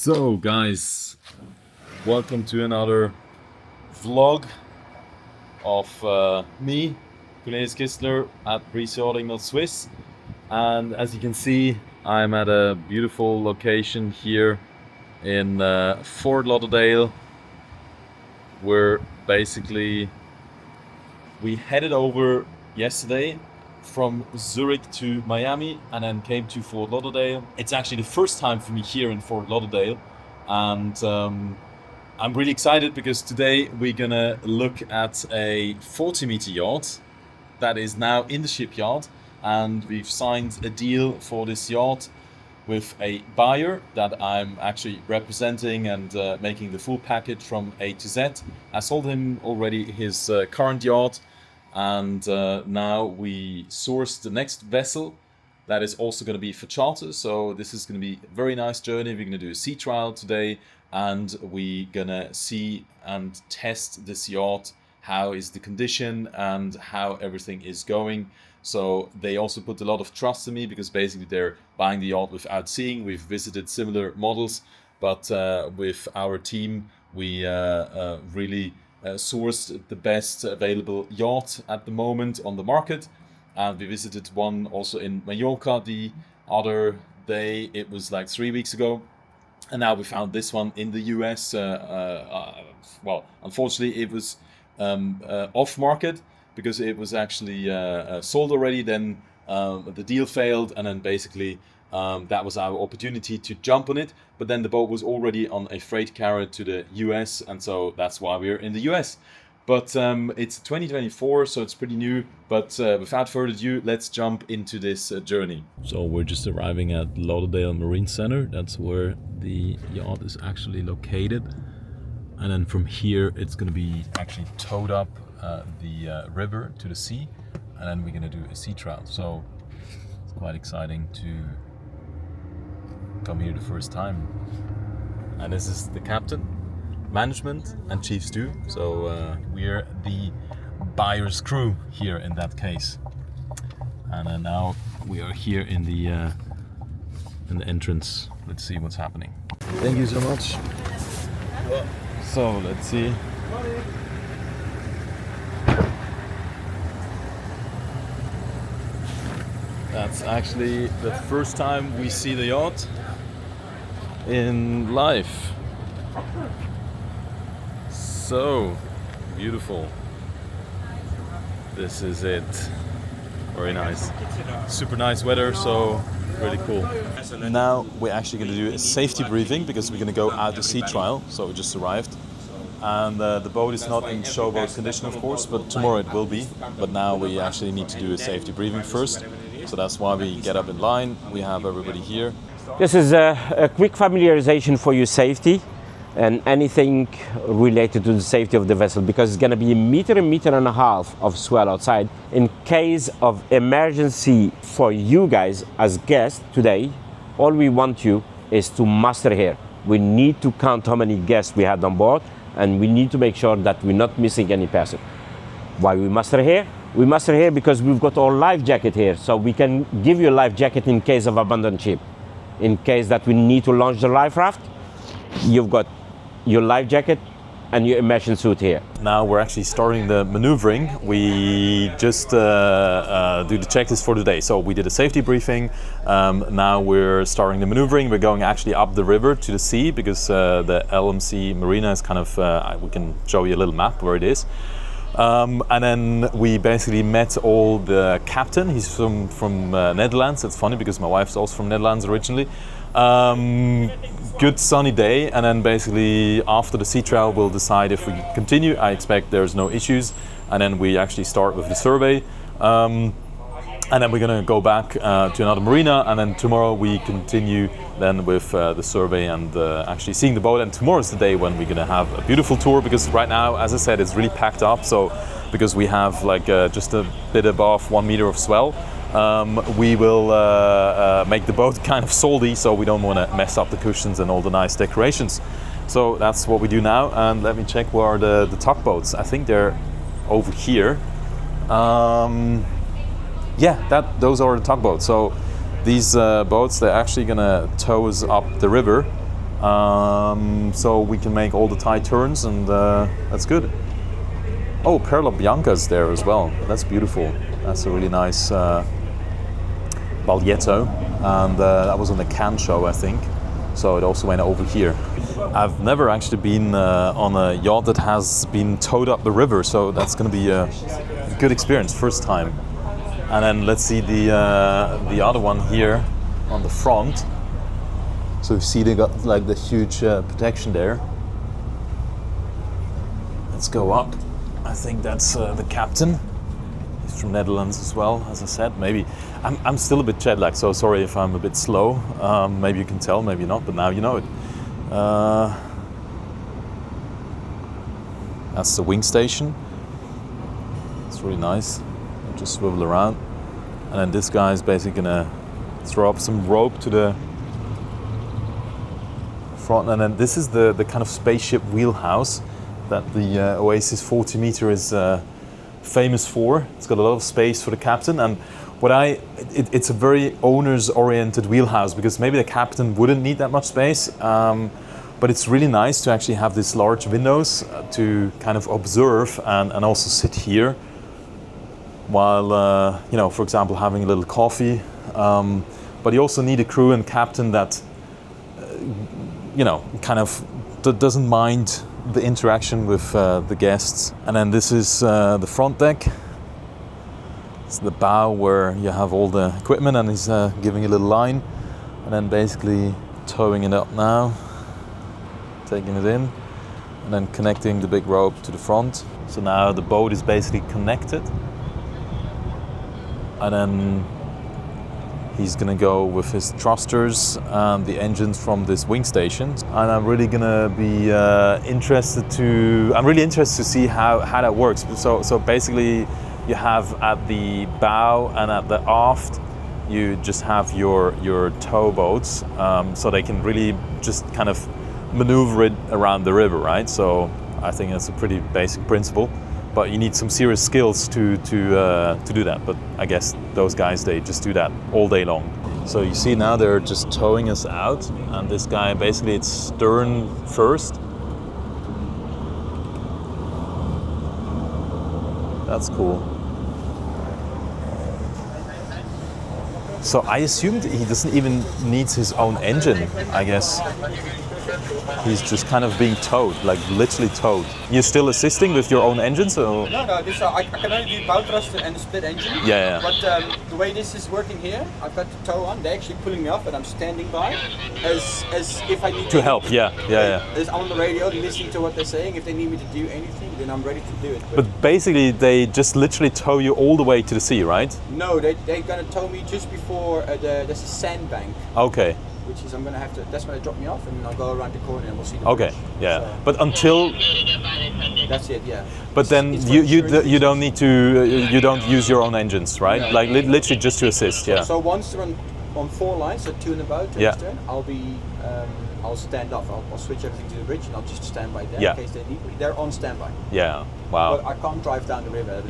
So guys, welcome to another vlog of me, Cornelis Kistler at Swiss. And as you can see, I'm at a beautiful location here in Fort Lauderdale, where basically we headed over yesterday from Zurich to Miami and then came to Fort Lauderdale. It's actually the first time for me here in Fort Lauderdale, and I'm really excited because today we're gonna look at a 40-meter yacht that is now in the shipyard, and we've signed a deal for this yacht with a buyer that I'm actually representing and making the full package from A to Z. I sold him already his current yacht, and now we sourced the next vessel that is also going to be for charter. So this is going to be a very nice journey. We're going to do a sea trial today, and we're going to see and test this yacht, how is the condition and how everything is going. So they also put a lot of trust in me because basically they're buying the yacht without seeing. We've visited similar models, but with our team we really sourced the best available yacht at the moment on the market. And we visited one also in Mallorca the other day. It was like 3 weeks ago. And now we found this one in the US. Well, unfortunately it was off market because it was actually sold already. Then the deal failed, and then basically that was our opportunity to jump on it. But then the boat was already on a freight carrier to the US, and so that's why we're in the US. But it's 2024, so it's pretty new. But without further ado, let's jump into this journey. So we're just arriving at Lauderdale Marine Center. That's where the yacht is actually located. And then from here, it's going to be actually towed up the river to the sea. And then we're going to do a sea trial. So it's quite exciting to come here the first time. And this is the captain, management and chiefs too. So we're the buyer's crew here in that case. And now we are here in the entrance. Let's see what's happening. Thank you so much. So let's see. That's actually the first time we see the yacht in life. So beautiful. This is it. Very nice. Super nice weather, so really cool. Now we're actually going to do a safety briefing because we're going to go out to sea trial. So we just arrived. And the boat is not in showboat condition, of course, but tomorrow it will be. But now we actually need to do a safety briefing first. So that's why we get up in line. We have everybody here. This is a quick familiarization for your safety and anything related to the safety of the vessel, because it's going to be a meter and a half of swell outside. In case of emergency for you guys as guests today, all we want you is to muster here. We need to count how many guests we had on board, and we need to make sure that we're not missing any person. Why we muster here? We muster here because we've got our life jacket here, so we can give you a life jacket in case of abandoned ship. In case that we need to launch the life raft, you've got your life jacket and your immersion suit here. Now we're actually starting the maneuvering. We just do the checklist for today. So we did a safety briefing. Now we're starting the maneuvering. We're going actually up the river to the sea because the LMC Marina is kind of, we can show you a little map where it is. And then we basically met all the captain. He's from Netherlands. It's funny because my wife's also from Netherlands originally. Good sunny day, and then basically after the sea trial we'll decide if we continue. I expect there's no issues, and then we actually start with the survey. And then we're gonna go back to another marina, and then tomorrow we continue then with the survey and actually seeing the boat. And tomorrow's the day when we're gonna have a beautiful tour, because right now, as I said, it's really packed up. So because we have like just a bit above 1 meter of swell, we will make the boat kind of salty, so we don't want to mess up the cushions and all the nice decorations. So that's what we do now. And let me check where are the tugboats. I think they're over here. Yeah, those are the tugboats. So these boats, they're actually gonna tow us up the river so we can make all the tight turns, and that's good. Oh, Perla Bianca's there as well. That's beautiful. That's a really nice Baglietto, and that was on the Cannes show, I think. So it also went over here. I've never actually been on a yacht that has been towed up the river, so that's going to be a good experience, first time. And then let's see the other one here on the front. So you see they got like the huge protection there. Let's go up. I think that's the captain. He's from Netherlands as well, as I said. Maybe I'm still a bit jet lagged, so sorry if I'm a bit slow. Maybe you can tell, maybe not, but now you know it. That's the wing station. It's really nice. I'll just swivel around, and then this guy is basically gonna throw up some rope to the front, and then this is the kind of spaceship wheelhouse that the Oasis 40 meter is famous for. It's got a lot of space for the captain, and it's a very owners-oriented wheelhouse, because maybe the captain wouldn't need that much space, but it's really nice to actually have these large windows to kind of observe and also sit here while, for example, having a little coffee. But you also need a crew and captain that, kind of doesn't mind the interaction with the guests. And then this is the front deck. It's the bow where you have all the equipment, and he's giving a little line, and then basically towing it up now, taking it in, and then connecting the big rope to the front. So now the boat is basically connected, and then he's gonna go with his thrusters and the engines from this wing station. And I'm really gonna be interested to see how that works. So basically, you have at the bow and at the aft, you just have your tow boats, so they can really just kind of maneuver it around the river, right? So I think that's a pretty basic principle, but you need some serious skills to do that. But I guess those guys, they just do that all day long. So you see now they're just towing us out, and this guy basically, it's stern first. That's cool. So I assumed he doesn't even need his own engine, I guess. He's just kind of being towed, like literally towed. You're still assisting with your own engine, so? No, this, I can only do bow thruster and the split engine. Yeah. But the way this is working here, I've got the tow on. They're actually pulling me up, and I'm standing by, as if I need to help. Yeah. As I'm on the radio, listening to what they're saying. If they need me to do anything, then I'm ready to do it. But basically, they just literally tow you all the way to the sea, right? No, they're gonna tow me just before there's a sandbank. Okay. Which is that's when they drop me off, and then I'll go around the corner and we'll see the Okay, bridge. yeah. So, but until... that's it, yeah. But then you don't need to, you don't use your own engines, right? No. Like literally just to assist, yeah. So once they're on 4 lines, so 2 in the boat, 2 in the stern, I'll stand off. I'll switch everything to the bridge, and I'll just stand by there in case they need me. They're on standby. Yeah, wow. But I can't drive down the river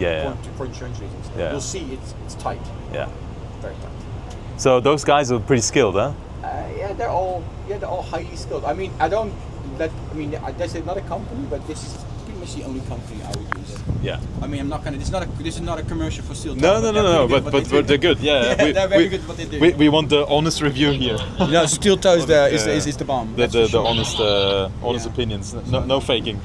for insurance reasons. Yeah. You'll see it's tight. Yeah. Very tight. So those guys are pretty skilled, huh? They're all highly skilled. I mean, there's another company, but this is pretty much the only company I would use. Yeah. I mean, I'm not gonna. This is not a commercial for steel. No. But they're good. Yeah. They're very good at what they do. We want the honest review here. Steel toes is the bomb. The honest opinions. No faking.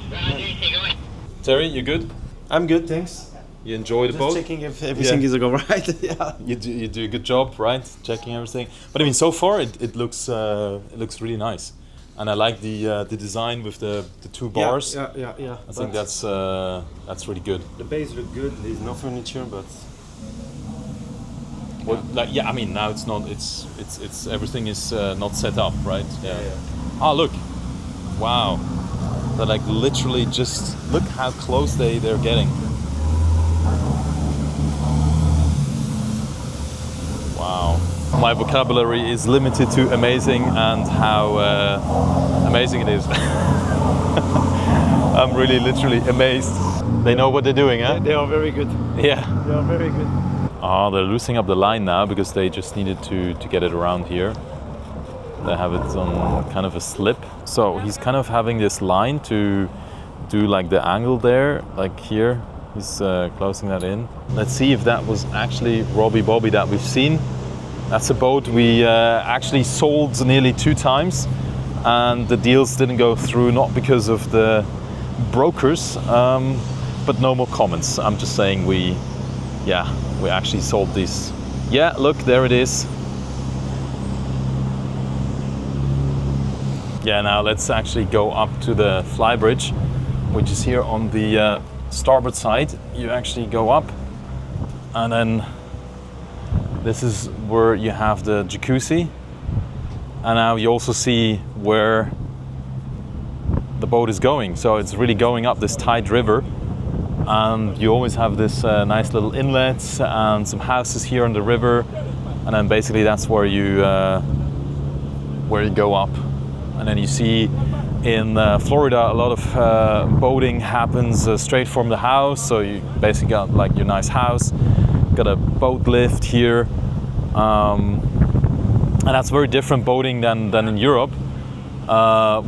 Terry, you good? I'm good, thanks. You enjoy the Just boat? checking if everything is all right. Yeah. You do a good job, right? Checking everything. But I mean, so far it looks really nice, and I like the design with the 2 bars. Yeah. I think that's really good. The base look good. There's no furniture, but I mean, now it's not. It's everything is not set up, right? Yeah. Ah, look! Wow, they're like literally just look how close they're getting. Wow. My vocabulary is limited to amazing and how amazing it is. I'm really literally amazed. They know what they're doing, huh? they are very good. Yeah. They are very good. Oh, they're loosening up the line now because they just needed to get it around here. They have it on kind of a slip. So he's kind of having this line to do like the angle there, like here. He's closing that in. Let's see if that was actually Robbie Bobby that we've seen. That's a boat we actually sold nearly 2 times, and the deals didn't go through, not because of the brokers, but no more comments. I'm just saying we actually sold these. Yeah, look, there it is. Yeah, now let's actually go up to the flybridge, which is here on the starboard side. You actually go up, and then this is where you have the jacuzzi. And now you also see where the boat is going. So it's really going up this tide river. And you always have this nice little inlets and some houses here on the river. And then basically that's where you go up. And then you see in Florida a lot of boating happens straight from the house. So you basically got like your nice house, got a boat lift here. And that's very different boating than in Europe,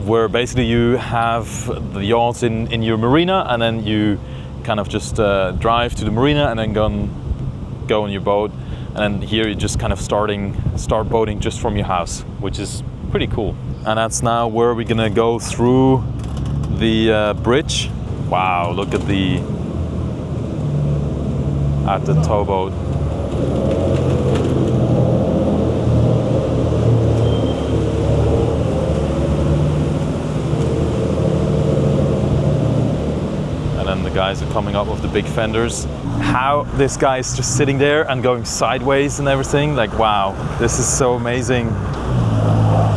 where basically you have the yachts in your marina, and then you kind of just drive to the marina and then go on your boat. And then here you just kind of start boating just from your house, which is pretty cool. And that's now where we're gonna go through the bridge. Wow, look at the towboat. Guys are coming up with the big fenders. How this guy is just sitting there and going sideways and everything, like wow, this is so amazing.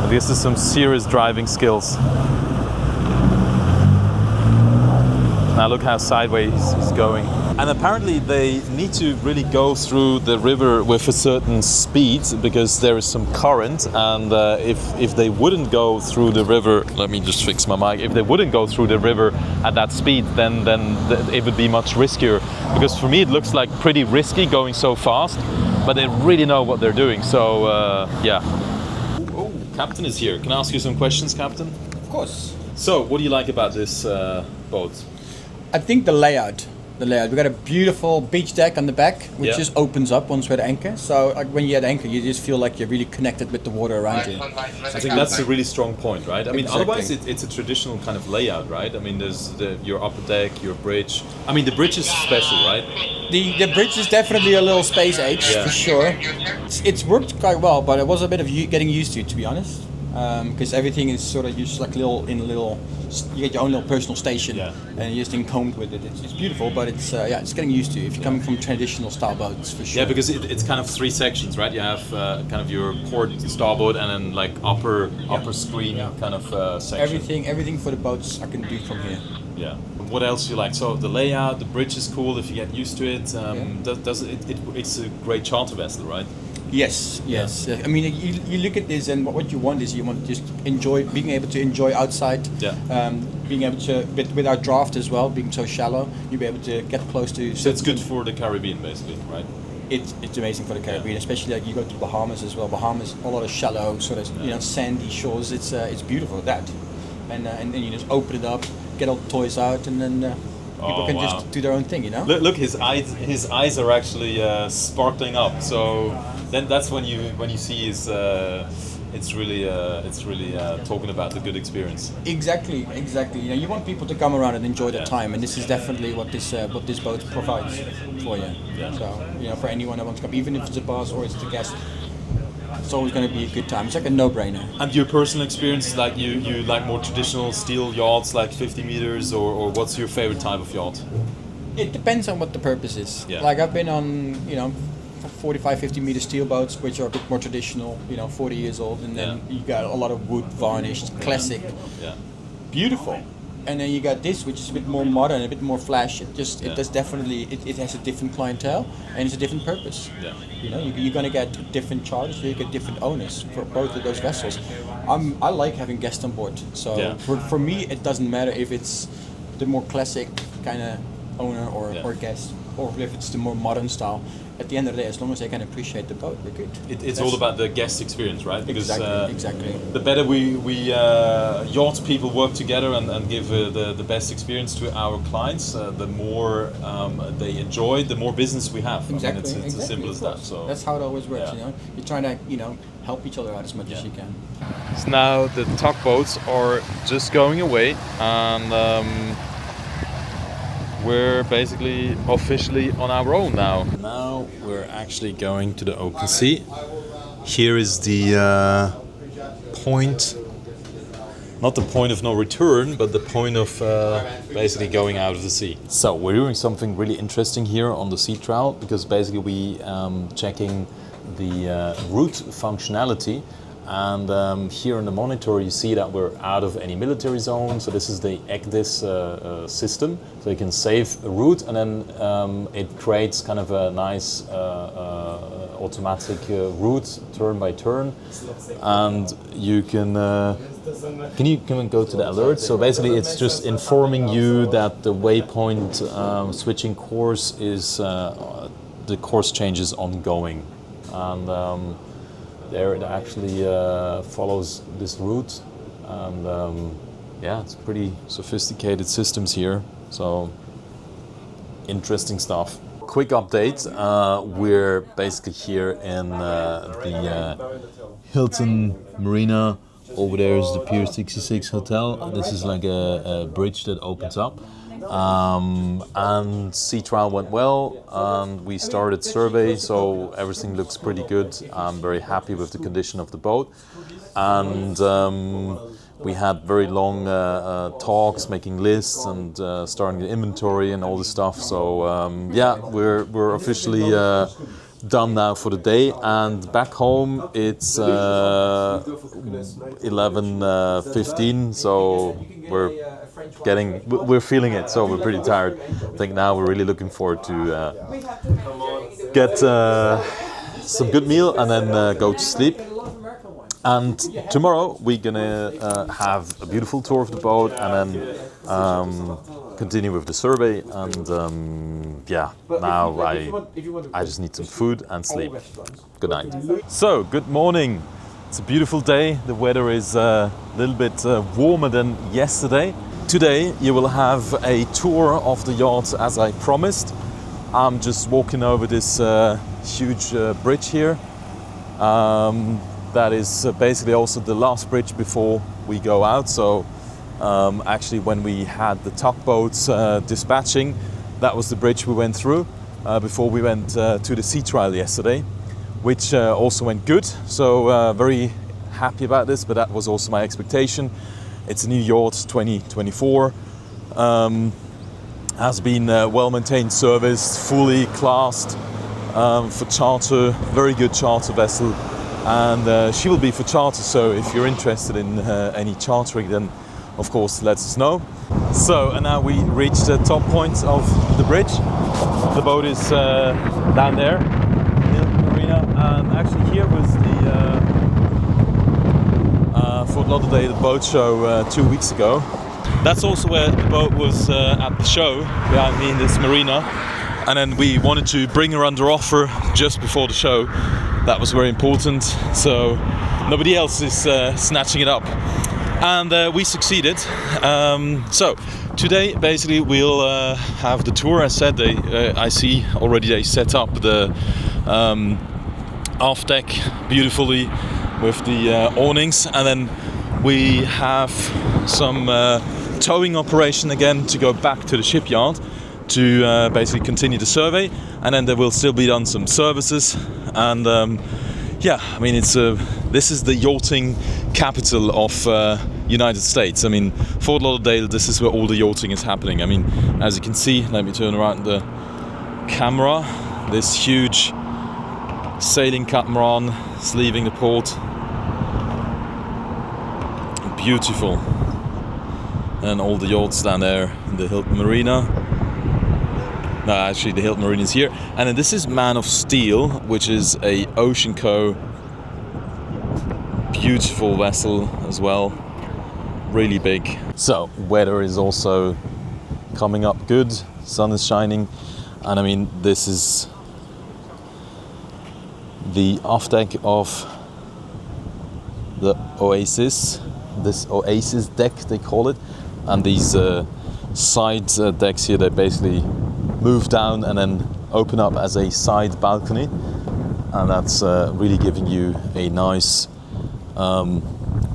This is some serious driving skills. Now look how sideways he's going. And apparently they need to really go through the river with a certain speed because there is some current, and if they wouldn't go through the river, let me just fix my mic, if they wouldn't go through the river at that speed, then it would be much riskier. Because for me it looks like pretty risky going so fast, but they really know what they're doing, so yeah. Oh, Captain is here. Can I ask you some questions, Captain? Of course. So, what do you like about this boat? I think the layout. We got a beautiful beach deck on the back, which Yeah. just opens up once we're at anchor. So like, when you're at anchor, you just feel like you're really connected with the water around you. I think that's a really strong point, right? I mean, Exactly. otherwise it's a traditional kind of layout, right? I mean, there's your upper deck, your bridge. I mean, the bridge is special, right? The bridge is definitely a little space age, Yeah. for sure. It's worked quite well, but it was a bit of getting used to be honest. Because everything is sort of just like you get your own little personal station, Yeah. and you're just encombed with it. It's beautiful, but it's it's getting used to. If you're coming from traditional style boats, for sure. Yeah, because it's kind of 3 sections, right? You have kind of your port, starboard, and then like upper screen kind of section. Everything for the boats I can do from here. Yeah. What else do you like? So the layout, the bridge is cool if you get used to it. It's a great charter vessel, right? Yes. I mean, you look at this, and what you want is you want to just being able to enjoy outside. Yeah. Being able to, with our draft as well, being so shallow, you'll be able to get close to. So it's good for the Caribbean, basically, right? It's amazing for the Caribbean, especially like you go to the Bahamas as well. Bahamas, a lot of shallow, sort of sandy shores. It's beautiful that, and then you just open it up, get all the toys out, and then people can just do their own thing, Look, his eyes are actually sparkling up. So then that's when you see his. It's really talking about the good experience. Exactly. You want people to come around and enjoy their time, and this is definitely what this boat provides for you. Yeah. So for anyone that wants to come, even if it's a bus or it's a guest, it's always going to be a good time. It's like a no-brainer. And your personal experience, like you like more traditional steel yachts, like 50 meters, or what's your favorite type of yacht? It depends on what the purpose is. Yeah. Like I've been on 45, 50 meter steel boats, which are a bit more traditional, 40 years old, and then you got a lot of wood varnished, classic, beautiful. And then you got this, which is a bit more modern, a bit more flash. It does definitely, it has a different clientele, and it's a different purpose. Yeah. You're gonna get different charters, you get different owners for both of those vessels. I like having guests on board, so for me it doesn't matter if it's the more classic kind of owner or guest. or if it's the more modern style. At the end of the day, as long as they can appreciate the boat, we're good. It's all about the guest experience, right? Because exactly. the better we yacht people work together and give the best experience to our clients, the more they enjoy, the more business we have. Exactly. I mean, it's as simple as that. So that's how it always works. Yeah. You know, you're trying to help each other out as much as you can. So now the tugboats are just going away, and we're basically officially on our own now. Now we're actually going to the open sea. Here is the point, not the point of no return, but the point of basically going out of the sea. So we're doing something really interesting here on the sea trial, because basically we checking the route functionality. And here in the monitor you see that we're out of any military zone. So this is the ECDIS system. So you can save a route, and then it creates kind of a nice automatic route turn by turn. And you can you go to the alert? So basically it's just informing you that the waypoint switching course is, the course change is ongoing. And there it actually follows this route, and yeah, it's pretty sophisticated systems here, so interesting stuff. Quick update, we're basically here in the Hilton Marina. Over there is the Pier 66 hotel. This is like a bridge that opens up. And sea trial went well, and we started survey, so everything looks pretty good. I'm very happy with the condition of the boat, and we had very long talks, making lists and starting the inventory and all this stuff. So yeah, we're officially done now for the day, and back home it's 11:15, so we're feeling it, so we're pretty tired. I think now we're really looking forward to get some good meal and then go to sleep. And tomorrow we're gonna have a beautiful tour of the boat, and then continue with the survey. And yeah, now I just need some food and sleep. Good night. So, good morning. It's a beautiful day. The weather is a little bit warmer than yesterday. Today you will have a tour of the yacht as I promised. I'm just walking over this huge bridge here. That is basically also the last bridge before we go out. So actually when we had the tugboats dispatching, that was the bridge we went through before we went to the sea trial yesterday, which also went good. So very happy about this, but that was also my expectation. It's a new yacht, 2024. Has been well-maintained, serviced, fully classed for charter, very good charter vessel. And she will be for charter, so if you're interested in any chartering, then of course let us know. So, and now we reached the top point of the bridge. The boat is down there, Hilton Marina, and actually here was the Fort Lauderdale boat show 2 weeks ago. That's also where the boat was at the show, behind me in this marina. And then we wanted to bring her under offer just before the show. That was very important, so nobody else is snatching it up. And we succeeded. So today basically we'll have the tour. As said, I see already they set up the aft deck beautifully with the awnings, and then we have some towing operation again to go back to the shipyard to basically continue the survey, and then there will still be done some services. And yeah, I mean, it's this is the yachting capital of United States. I mean, Fort Lauderdale, this is where all the yachting is happening. I mean, as you can see, let me turn around the camera. This huge sailing catamaran is leaving the port. Beautiful. And all the yachts down there in the Hilton Marina. No, actually the Hilton Marine is here. And then this is Man of Steel, which is a Ocean Co. Beautiful vessel as well. Really big. So, weather is also coming up good. Sun is shining. And I mean, this is the off deck of the Oasis, this Oasis deck they call it, and these side decks here, they basically move down and then open up as a side balcony, and that's really giving you a nice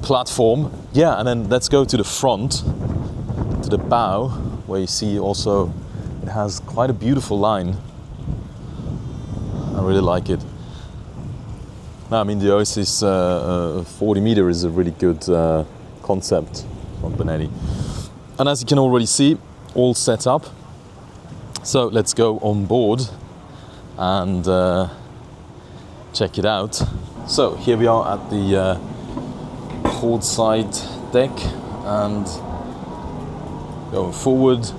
platform. Yeah, and then let's go to the front, to the bow, where you see also it has quite a beautiful line. I really like it. No, I mean, the Oasis 40 meter is a really good concept from Bonetti. And as you can already see, all set up. So let's go on board and check it out. So here we are at the port side deck, and going forward,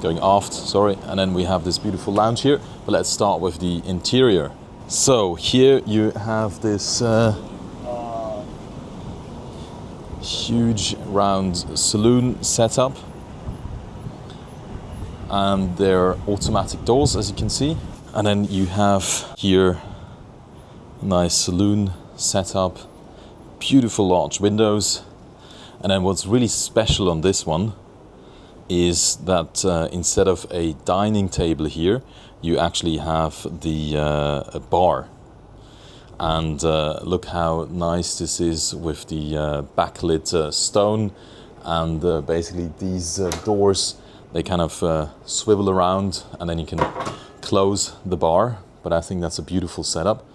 going aft, sorry, and then we have this beautiful lounge here. But let's start with the interior. So here you have this huge round saloon setup, and they're automatic doors, as you can see. And then you have here a nice saloon setup, beautiful large windows. And then what's really special on this one is that instead of a dining table here, you actually have the a bar. And look how nice this is with the backlit stone, and basically these doors, they kind of swivel around, and then you can close the bar. But I think that's a beautiful setup.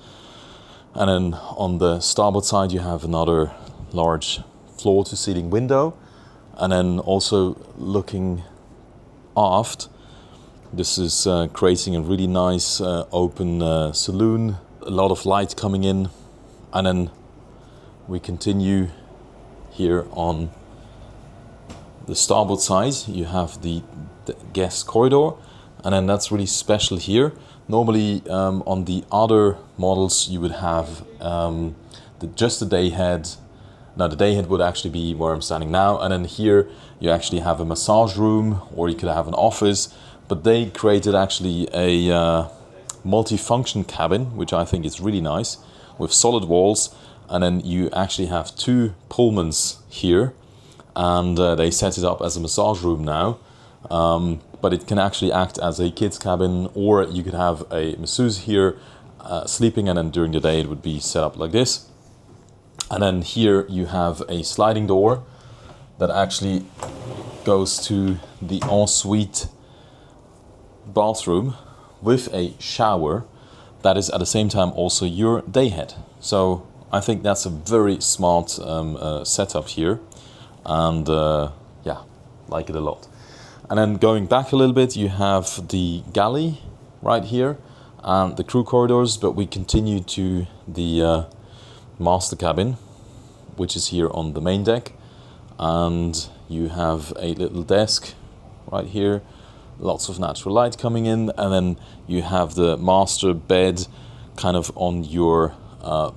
And then on the starboard side you have another large floor to ceiling window, and then also looking aft, this is creating a really nice open saloon, a lot of light coming in. And then we continue here on the starboard side. You have the guest corridor, and then that's really special here. Normally on the other models you would have just the day head. Now the day head would actually be where I'm standing now, and then here you actually have a massage room, or you could have an office. But they created actually a multi-function cabin, which I think is really nice, with solid walls. And then you actually have two Pullmans here, and they set it up as a massage room now. But it can actually act as a kids cabin, or you could have a masseuse here sleeping, and then during the day it would be set up like this. And then here you have a sliding door that actually goes to the ensuite bathroom with a shower that is at the same time also your day head. So I think that's a very smart setup here, and yeah, like it a lot. And then going back a little bit, you have the galley right here and the crew corridors, but we continue to the master cabin, which is here on the main deck. And you have a little desk right here, lots of natural light coming in, and then you have the master bed kind of on your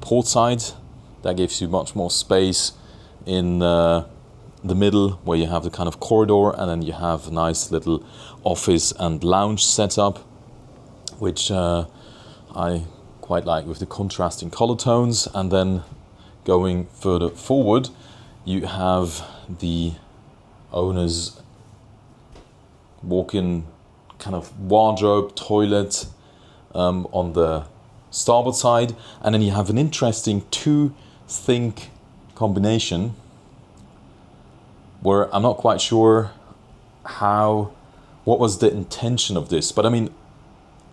port side. That gives you much more space in the middle, where you have the kind of corridor, and then you have a nice little office and lounge setup, which I quite like, with the contrasting color tones. And then going further forward, you have the owner's walk-in kind of wardrobe, toilet on the starboard side, and then you have an interesting two-sink combination, where I'm not quite sure what was the intention of this. But I mean,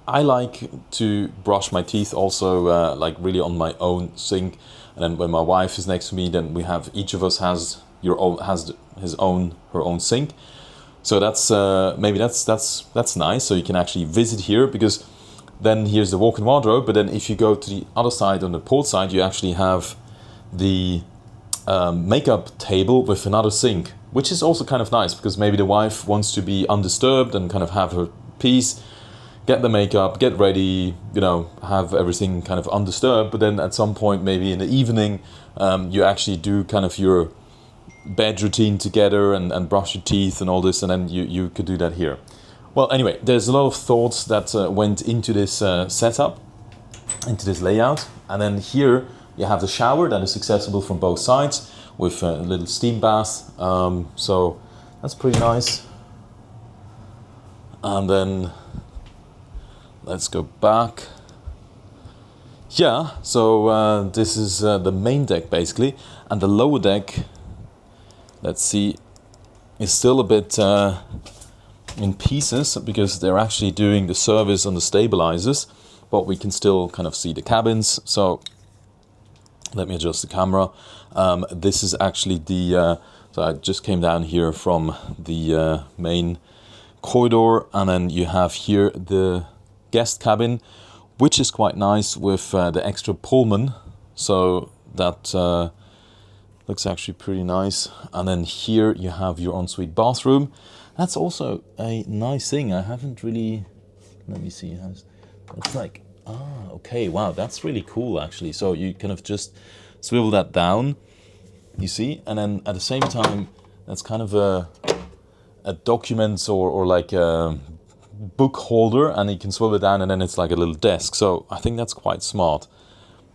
I like to brush my teeth also like really on my own sink, and then when my wife is next to me, then we have, each of us has her own sink. So that's maybe that's nice. So you can actually visit here, because then here's the walk-in wardrobe. But then if you go to the other side, on the port side, you actually have the makeup table with another sink, which is also kind of nice, because maybe the wife wants to be undisturbed and kind of have her peace, get the makeup, get ready, have everything kind of undisturbed. But then at some point, maybe in the evening, you actually do kind of your bed routine together and brush your teeth and all this, and then you could do that here. Well, anyway, there's a lot of thoughts that went into this setup, into this layout. And then here you have the shower that is accessible from both sides with a little steam bath. So that's pretty nice. And then let's go back. Yeah, so this is the main deck basically. And the lower deck, let's see, is still a bit in pieces because they're actually doing the service on the stabilizers, but we can still kind of see the cabins. So let me adjust the camera. This is actually the, so I just came down here from the main corridor, and then you have here the guest cabin, which is quite nice with the extra Pullman. So that looks actually pretty nice. And then here you have your ensuite bathroom. That's also a nice thing. I haven't really, let me see, it's like, okay, wow, that's really cool actually. So you kind of just swivel that down, you see, and then at the same time, that's kind of a document or like a book holder, and you can swivel it down and then it's like a little desk. So I think that's quite smart.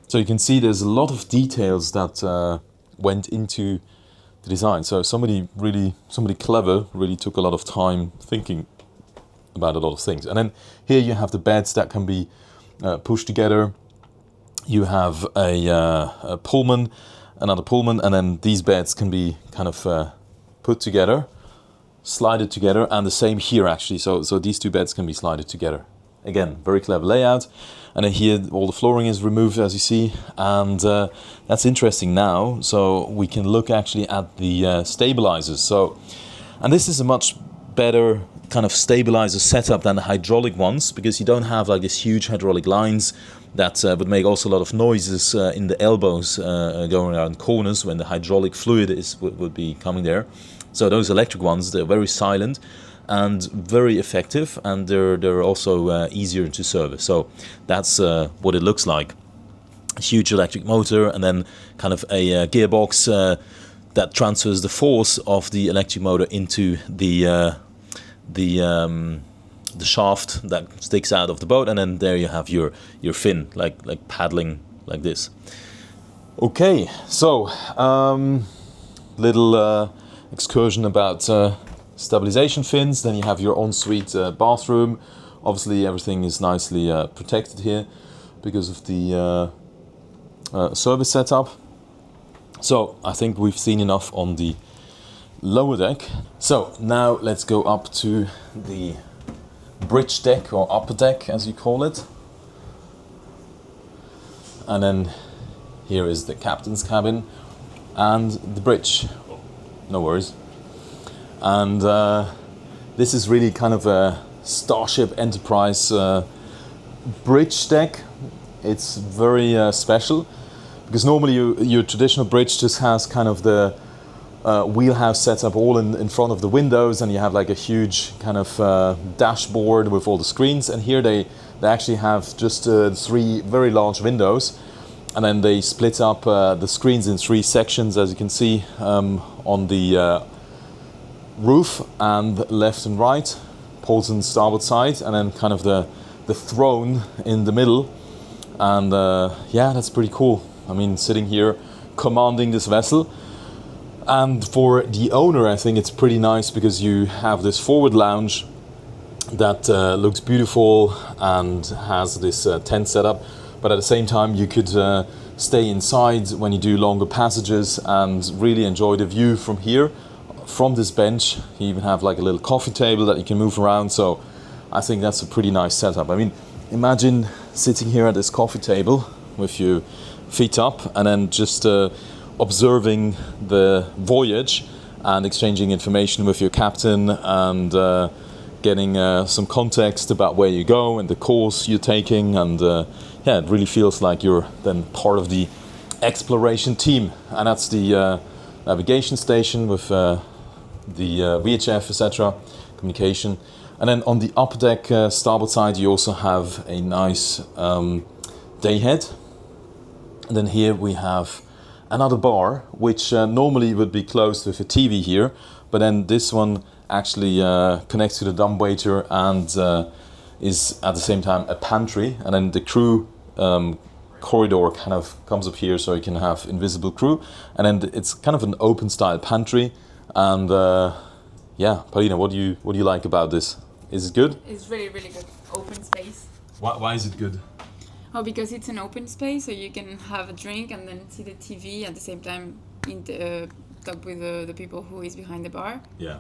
So you can see there's a lot of details that went into the design. So somebody clever really took a lot of time thinking about a lot of things. And then here you have the beds that can be pushed together. You have a Pullman, another Pullman, and then these beds can be kind of put together, slided together, and the same here actually. So these two beds can be slided together. Again, very clever layout. And then here all the flooring is removed, as you see, and that's interesting now. So we can look actually at the stabilizers. So, and this is a much better kind of stabilizer setup than the hydraulic ones, because you don't have like these huge hydraulic lines that would make also a lot of noises in the elbows going around corners when the hydraulic fluid would be coming there. So those electric ones, they're very silent and very effective, and they're also easier to service. So that's what it looks like. A huge electric motor, and then kind of a gearbox that transfers the force of the electric motor into the shaft that sticks out of the boat, and then there you have your fin, like paddling like this. Okay, so little excursion about stabilization fins. Then you have your ensuite bathroom. Obviously everything is nicely protected here because of the service setup. So I think we've seen enough on the lower deck. So now let's go up to the bridge deck, or upper deck as you call it. And then here is the captain's cabin and the bridge. No worries. And this is really kind of a Starship Enterprise bridge deck. It's very special because normally your traditional bridge just has kind of the wheelhouse setup all in front of the windows, and you have like a huge kind of dashboard with all the screens. And here they actually have just 3 very large windows, and then they split up the screens in 3 sections, as you can see on the roof, and left and right, port and starboard side, and then kind of the throne in the middle. And yeah, that's pretty cool. I mean, sitting here commanding this vessel. And for the owner, I think it's pretty nice because you have this forward lounge that looks beautiful and has this tent setup, but at the same time you could stay inside when you do longer passages and really enjoy the view from here, from this bench. You even have like a little coffee table that you can move around. So I think that's a pretty nice setup. I mean, imagine sitting here at this coffee table with your feet up and then just observing the voyage and exchanging information with your captain and getting some context about where you go and the course you're taking. And yeah, it really feels like you're then part of the exploration team. And that's the navigation station with the VHF, etc., communication. And then on the upper deck starboard side, you also have a nice day head. And then here we have another bar, which normally would be closed with a TV here, but then this one actually connects to the dumbwaiter and is at the same time a pantry, and then the crew corridor kind of comes up here, so you can have invisible crew, and then it's kind of an open style pantry. And yeah, Paulina, what do you like about this? Is it good? It's really, really good. Open space. Why is it good? Oh, because it's an open space, so you can have a drink and then see the TV at the same time, talk with the people who is behind the bar. Yeah.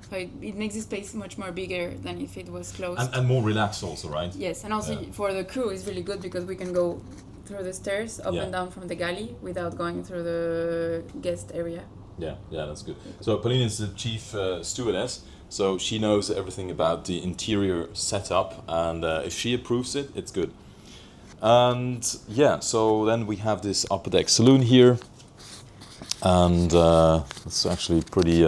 So it makes the space much more bigger than if it was closed. And more relaxed also, right? Yes, and also for the crew it's really good because we can go through the stairs up and down from the galley without going through the guest area. Yeah, that's good. So Paulina is the chief stewardess, so she knows everything about the interior setup, and if she approves it, it's good. And yeah, so then we have this upper deck saloon here, and it's actually pretty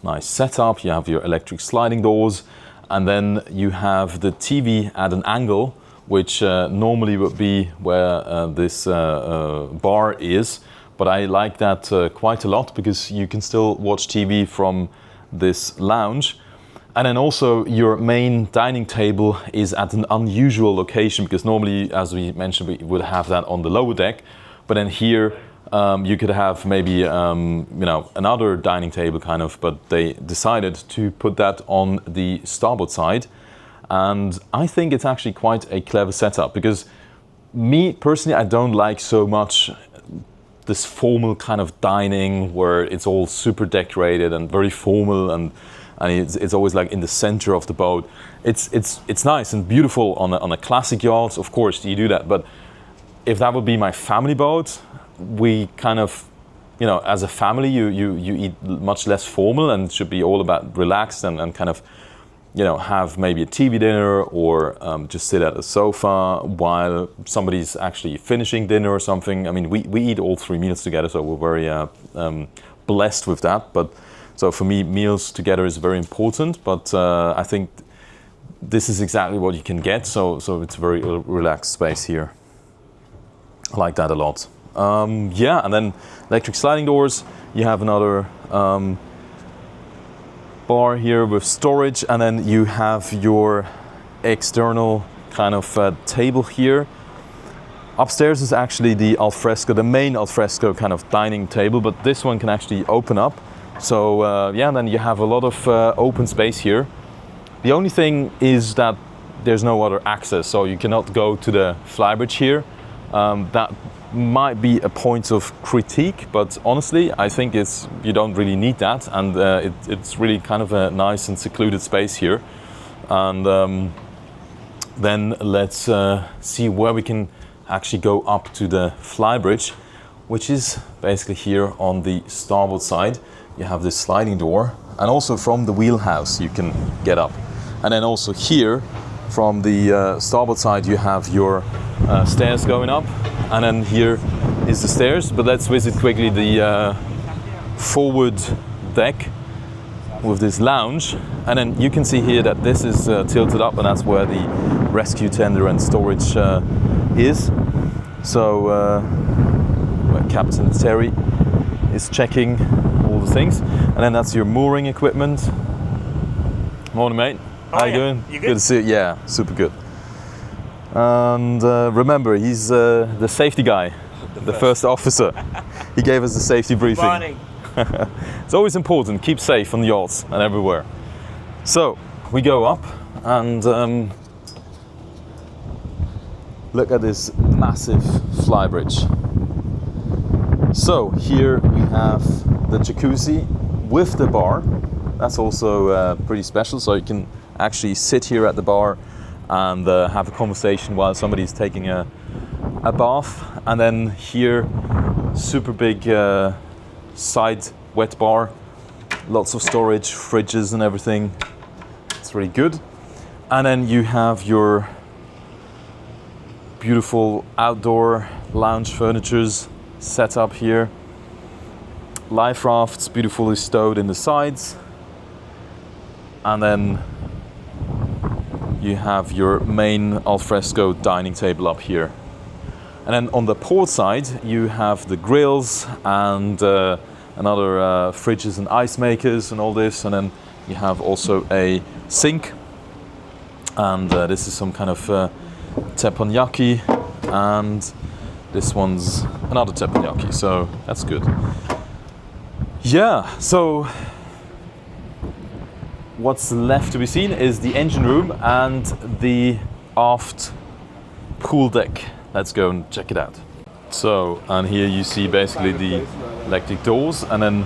nice setup. You have your electric sliding doors, and then you have the TV at an angle, which normally would be where this bar is. But I like that quite a lot because you can still watch TV from this lounge. And then also your main dining table is at an unusual location, because normally, as we mentioned, we would have that on the lower deck. But then here you could have maybe another dining table kind of, but they decided to put that on the starboard side. And I think it's actually quite a clever setup, because me personally, I don't like so much this formal kind of dining where it's all super decorated and very formal, and it's always like in the center of the boat. It's nice and beautiful on a classic yacht, of course you do that, but if that would be my family boat, we kind of, as a family you eat much less formal, and it should be all about relaxed and kind of have maybe a TV dinner, or just sit at a sofa while somebody's actually finishing dinner or something. I mean, we eat all 3 meals together, so we're very blessed with that. But so for me, meals together is very important. But I think this is exactly what you can get. So it's a very relaxed space here. I like that a lot. Yeah, and then electric sliding doors. You have another bar here with storage, and then you have your external kind of table here. Upstairs is actually the the main alfresco kind of dining table, but this one can actually open up. So yeah, then you have a lot of open space here. The only thing is that there's no other access, so you cannot go to the flybridge here. That might be a point of critique, but honestly I think you don't really need that, and it's really kind of a nice and secluded space here. And then let's see where we can actually go up to the flybridge, which is basically here on the starboard side. You have this sliding door, and also from the wheelhouse you can get up. And then also here from the starboard side you have your stairs going up, and then here is the stairs. But let's visit quickly the forward deck with this lounge, and then you can see here that this is tilted up, and that's where the rescue tender and storage is. So where Captain Terry is checking all the things, and then that's your mooring equipment. Morning, mate. How you doing? You good? Good to see you. Yeah, super good. And remember, he's the safety guy, the first officer. He gave us the safety briefing. Morning. It's always important, keep safe on the yachts and everywhere. So we go up, and look at this massive flybridge. So here we have the jacuzzi with the bar. That's also pretty special, so you can actually sit here at the bar and have a conversation while somebody's taking a bath. And then here, super big side wet bar, lots of storage, fridges and everything. It's really good. And then you have your beautiful outdoor lounge furnitures set up here. Life rafts beautifully stowed in the sides. And then you have your main alfresco dining table up here. And then on the port side you have the grills and another fridges and ice makers and all this. And then you have also a sink, and this is some kind of teppanyaki, and this one's another teppanyaki, so that's good. Yeah, so what's left to be seen is the engine room and the aft pool deck. Let's go and check it out. So, and here you see basically the electric doors, and then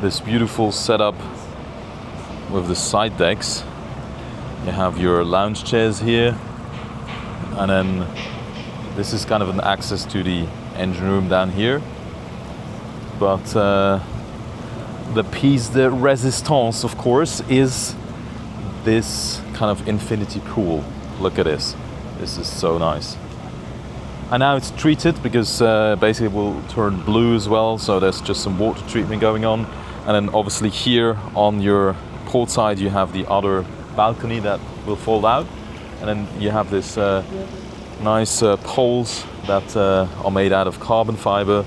this beautiful setup with the side decks. You have your lounge chairs here, and then this is kind of an access to the engine room down here. But the piece de resistance, of course, is this kind of infinity pool. Look at this. This is so nice. And now it's treated because basically it will turn blue as well, so there's just some water treatment going on. And then obviously here on your port side you have the other balcony that will fold out. And then you have this nice poles that are made out of carbon fiber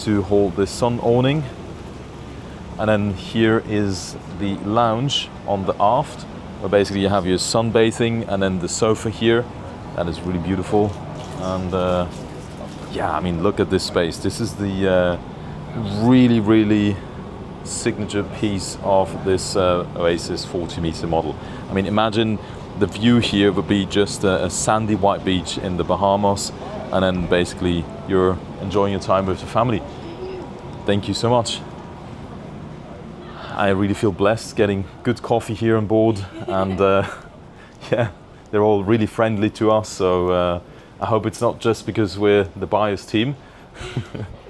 to hold the sun awning. And then here is the lounge on the aft, where basically you have your sunbathing, and then the sofa here. That is really beautiful. And yeah, I mean, look at this space. This is the really signature piece of this Oasis 40-meter model. I mean, imagine the view here would be just a sandy white beach in the Bahamas, and then basically you're enjoying your time with your family. Thank you so much. I really feel blessed getting good coffee here on board, and yeah, they're all really friendly to us, so I hope it's not just because we're the buyers team.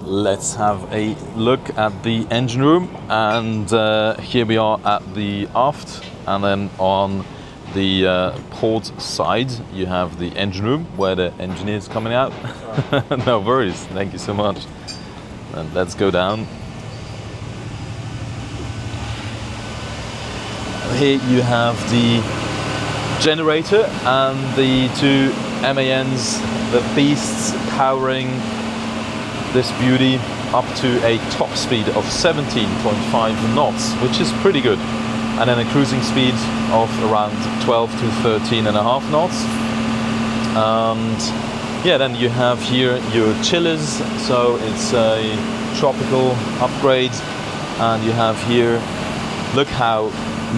Let's have a look at the engine room, and here we are at the aft, and then on the port side you have the engine room where the engineer's coming out. No worries, thank you so much. And let's go down. Here you have the generator and the two MANs, the beasts, powering this beauty up to a top speed of 17.5 knots, which is pretty good, and then a cruising speed of around 12 to 13.5 knots. And yeah, then you have here your chillers, so it's a tropical upgrade, and you have here, look how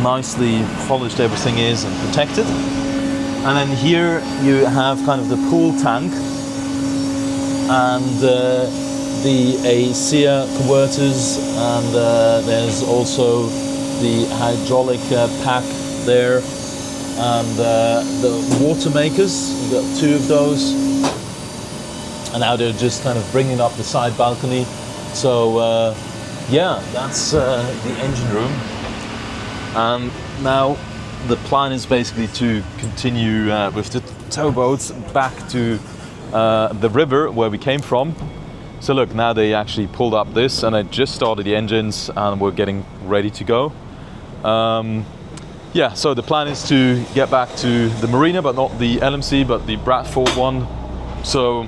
nicely polished everything is and protected. And then here you have kind of the pool tank and the ACEA converters, and there's also the hydraulic pack there, and the water makers, you've got two of those, and now they're just kind of bringing up the side balcony. So yeah, that's the engine room. And now the plan is basically to continue with the towboats back to the river where we came from. So look, now they actually pulled up this, and I just started the engines and we're getting ready to go. Yeah, so the plan is to get back to the marina, but not the LMC, but the Bradford one. So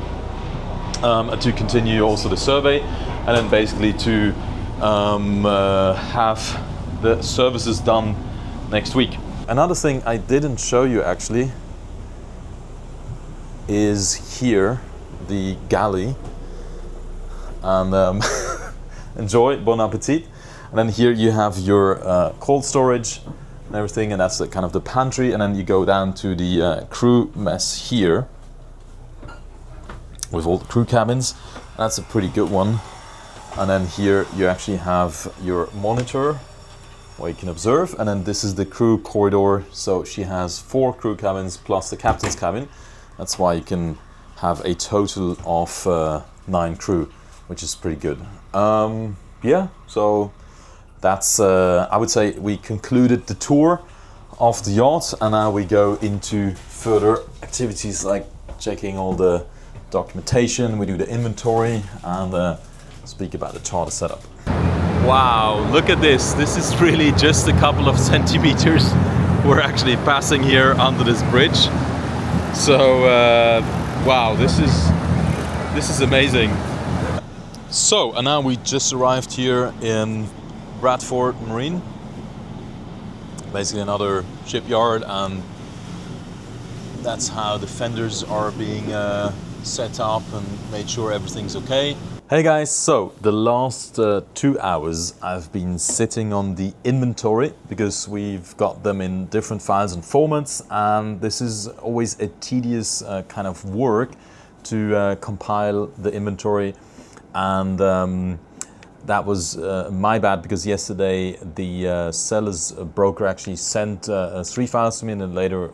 to continue also the survey, and then basically to have the services done next week. Another thing I didn't show you actually is here, the galley. And enjoy, bon appetit. And then here you have your cold storage and everything, and that's the, kind of the pantry. And then you go down to the crew mess here with all the crew cabins. That's a pretty good one. And then here you actually have your monitor where you can observe, and then this is the crew corridor. So she has 4 crew cabins plus the captain's cabin. That's why you can have a total of 9 crew, which is pretty good. Yeah, so that's I would say we concluded the tour of the yacht, and now we go into further activities like checking all the documentation, we do the inventory, and speak about the charter setup. Wow, look at this. This is really just a couple of centimeters we're actually passing here under this bridge. So wow, this is amazing. So, and now we just arrived here in Bradford Marine, basically another shipyard, and that's how the fenders are being set up and made sure everything's okay. Hey guys, so the last 2 hours I've been sitting on the inventory because we've got them in different files and formats, and this is always a tedious kind of work to compile the inventory, and that was my bad because yesterday the seller's broker actually sent 3 files to me and then later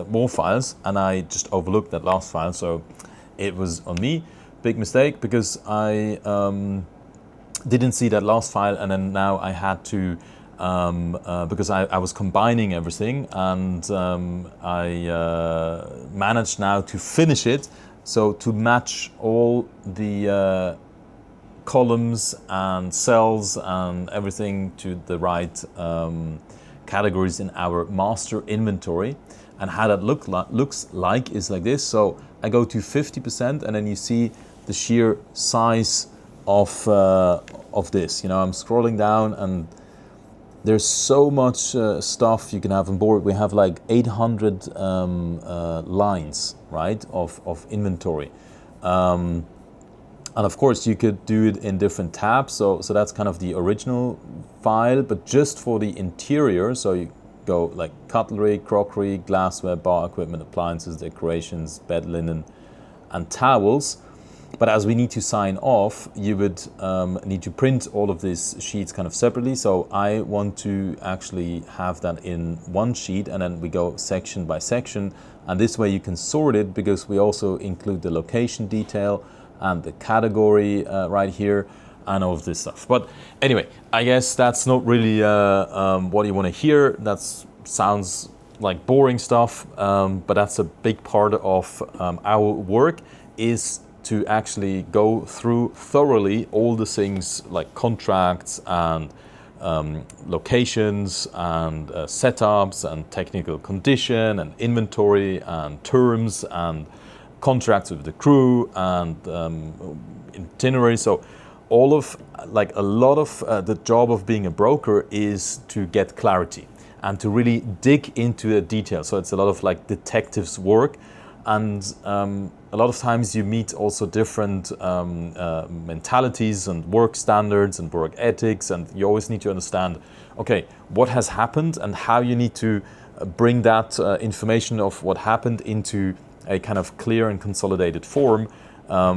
more files, and I just overlooked that last file, so it was on me. Big mistake because I didn't see that last file, and then now I had to because I was combining everything, and I managed now to finish it, so to match all the columns and cells and everything to the right categories in our master inventory. And how that looks like is like this. So I go to 50%, and then you see the sheer size of this. You know, I'm scrolling down, and there's so much stuff you can have on board. We have like 800 lines, right, of inventory. And of course, you could do it in different tabs. So that's kind of the original file, but just for the interior. So you go like cutlery, crockery, glassware, bar equipment, appliances, decorations, bed linen, and towels. But as we need to sign off, you would need to print all of these sheets kind of separately. So I want to actually have that in one sheet, and then we go section by section. And this way you can sort it, because we also include the location detail and the category right here and all of this stuff. But anyway, I guess that's not really what you want to hear. That sounds like boring stuff, but that's a big part of our work, is to actually go through thoroughly all the things like contracts and locations and setups and technical condition and inventory and terms and contracts with the crew and itinerary. So all of, like a lot of the job of being a broker is to get clarity and to really dig into the details. So it's a lot of like detectives work, and a lot of times you meet also different mentalities and work standards and work ethics, and you always need to understand, okay, what has happened and how you need to bring that information of what happened into a kind of clear and consolidated form,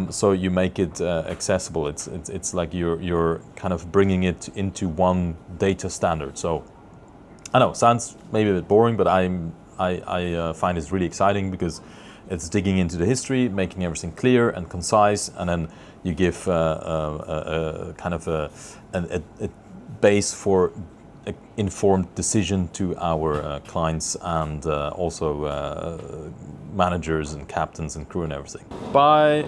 so you make it accessible. It's like you're kind of bringing it into one data standard. So I know, sounds maybe a bit boring, but I find it's really exciting because it's digging into the history, making everything clear and concise, and then you give a kind of a base for an informed decision to our clients and also managers and captains and crew and everything. Bye,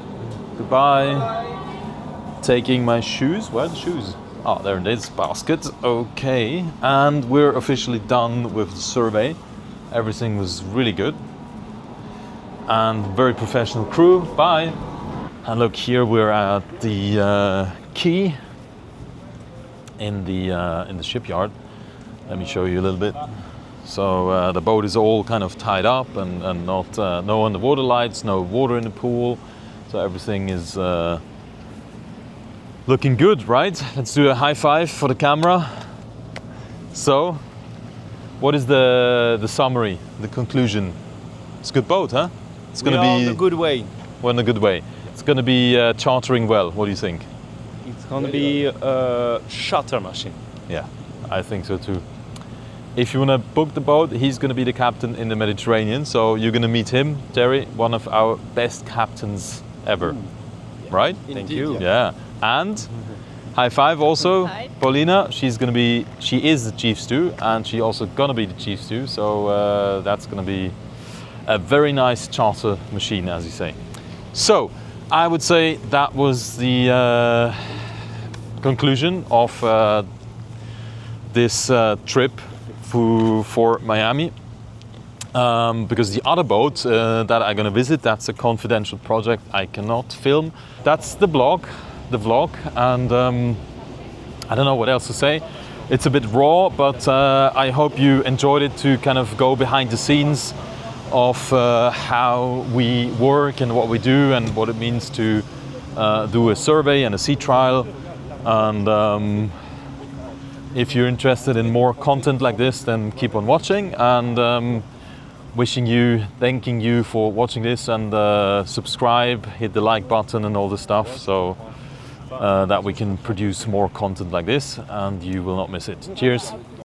goodbye. Taking my shoes. Where are the shoes? Oh, there it is, basket. Okay, and we're officially done with the survey. Everything was really good. And very professional crew. Bye. And look, here we're at the quay in the shipyard. Let me show you a little bit. So the boat is all kind of tied up and not no underwater lights, no water in the pool. So everything is looking good, right? Let's do a high five for the camera. So, what is the summary, the conclusion? It's a good boat, huh? It's going to be on a good way. We're in a good way. It's going to be chartering well. What do you think? It's going to be a charter machine. Yeah, I think so too. If you want to book the boat, he's going to be the captain in the Mediterranean. So you're going to meet him, Terry, one of our best captains ever. Right? Thank you. Yeah. And high five also, Hi. Paulina. She is the chief stew, and she also gonna be the chief stew. So that's gonna be a very nice charter machine, as you say. So I would say that was the conclusion of this trip for Miami. Because the other boat that I'm gonna visit, that's a confidential project I cannot film. That's the vlog, and I don't know what else to say. it's a bit raw, but I hope you enjoyed it to kind of go behind the scenes of how we work and what we do and what it means to do a survey and a sea trial. And if you're interested in more content like this, then keep on watching, and thanking you for watching this, and subscribe, hit the like button and all the stuff, so that we can produce more content like this and you will not miss it. Cheers!